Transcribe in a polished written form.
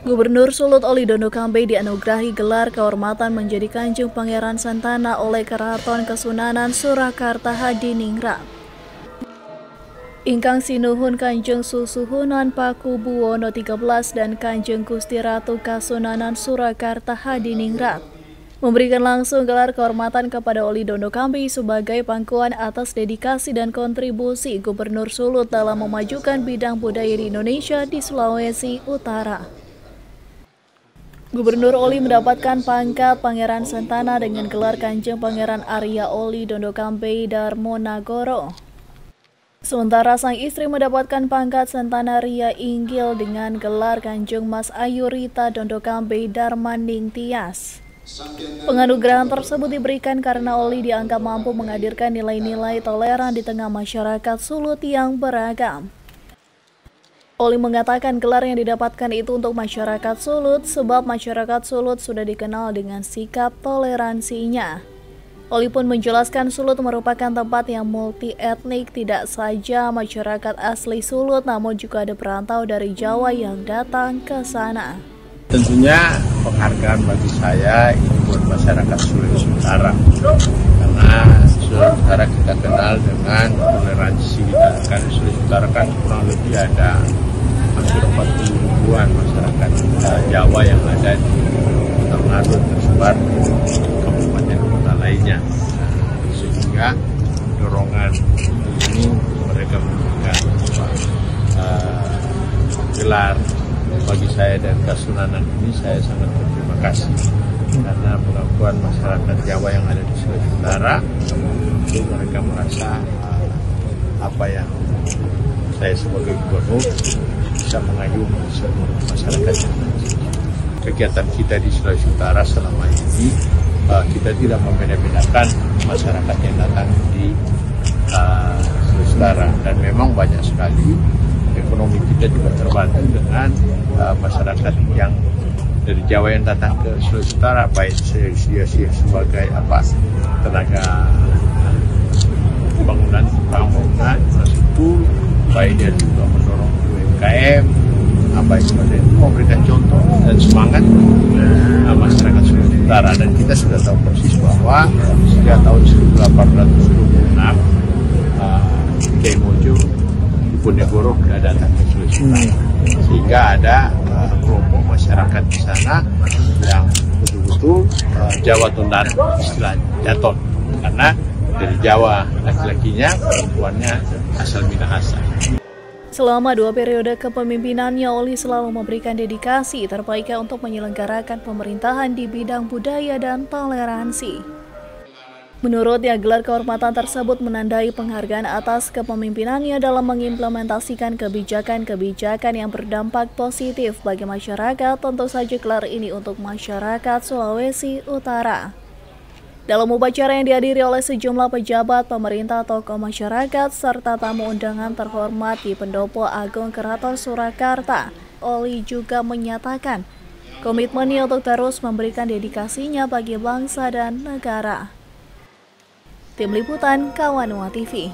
Gubernur Sulut Oli Dondo Kambe dianugerahi gelar kehormatan menjadi Kanjeng Pangeran Santana oleh Keraton Kasunanan Surakarta Hadiningrat. Ingkang sinuhun Kanjeng Susuhunan Pakubuwono 13 dan Kanjeng Gusti Ratu Kasunanan Surakarta Hadiningrat memberikan langsung gelar kehormatan kepada Oli Dondo Kambe sebagai pangkuan atas dedikasi dan kontribusi Gubernur Sulut dalam memajukan bidang budaya di Indonesia di Sulawesi Utara. Gubernur Oli mendapatkan pangkat Pangeran Santana dengan gelar Kanjeng Pangeran Arya Oli Dondo Kambe Darmonagoro. Sementara sang istri mendapatkan pangkat Santana Ria Inggil dengan gelar Kanjeng Mas Ayu Rita Dondo Kambe Darmaning Tias. Penganugerahan tersebut diberikan karena Oli dianggap mampu menghadirkan nilai-nilai toleran di tengah masyarakat Sulut yang beragam. Oli mengatakan gelar yang didapatkan itu untuk masyarakat Sulut sebab masyarakat Sulut sudah dikenal dengan sikap toleransinya. Oli pun menjelaskan Sulut merupakan tempat yang multi etnik, tidak saja masyarakat asli Sulut namun juga ada perantau dari Jawa yang datang ke sana. Tentunya penghargaan bagi saya ini buat masyarakat Sulawesi Utara karena Sulawesi Utara kita kenal dengan toleransi kita, karena Sulawesi Utara kan kurang lebih ada hampir 40 ribuan masyarakat Jawa yang ada di Kota Manado tersebar di kabupaten kota lainnya. Sehingga dorongan ini mereka memberikan gelar bagi saya dan Kasunanan ini, saya sangat berterima kasih karena pengakuan masyarakat Jawa yang ada di Sulawesi Utara itu mereka merasa apa yang saya sebagai gubernur bisa mengayungi semua masyarakat. Kegiatan kita di Sulawesi Utara selama ini kita tidak membeda-bedakan masyarakat yang datang di Sulawesi Utara, dan memang banyak sekali ekonomi kita juga terbantu dengan masyarakat yang dari Jawa yang datang ke Sulawesi Utara, baik dia sebagai tenaga bangunan infrastruktur, baik dia juga mendorong UMKM, itu memberikan contoh dan semangat masyarakat Sulawesi Utara. Dan kita sudah tahu persis bahwa sejak tahun 1826 Kiai Mojo Diponegoro sudah datang ke Sulawesi Utara, sehingga ada kelompok masyarakat di sana yang betul-betul Jawa Tondano, istilah Jaton, karena dari Jawa laki-lakinya, perempuannya asal Minahasa. Selama 2 periode kepemimpinannya, Oli selalu memberikan dedikasi terbaiknya untuk menyelenggarakan pemerintahan di bidang budaya dan toleransi. Menurutnya, gelar kehormatan tersebut menandai penghargaan atas kepemimpinannya dalam mengimplementasikan kebijakan-kebijakan yang berdampak positif bagi masyarakat. Tentu saja gelar ini untuk masyarakat Sulawesi Utara. Dalam upacara yang dihadiri oleh sejumlah pejabat pemerintah, tokoh masyarakat, serta tamu undangan terhormat di Pendopo Agung Keraton Surakarta, Oli juga menyatakan komitmennya untuk terus memberikan dedikasinya bagi bangsa dan negara. Tim Liputan Kawanua TV.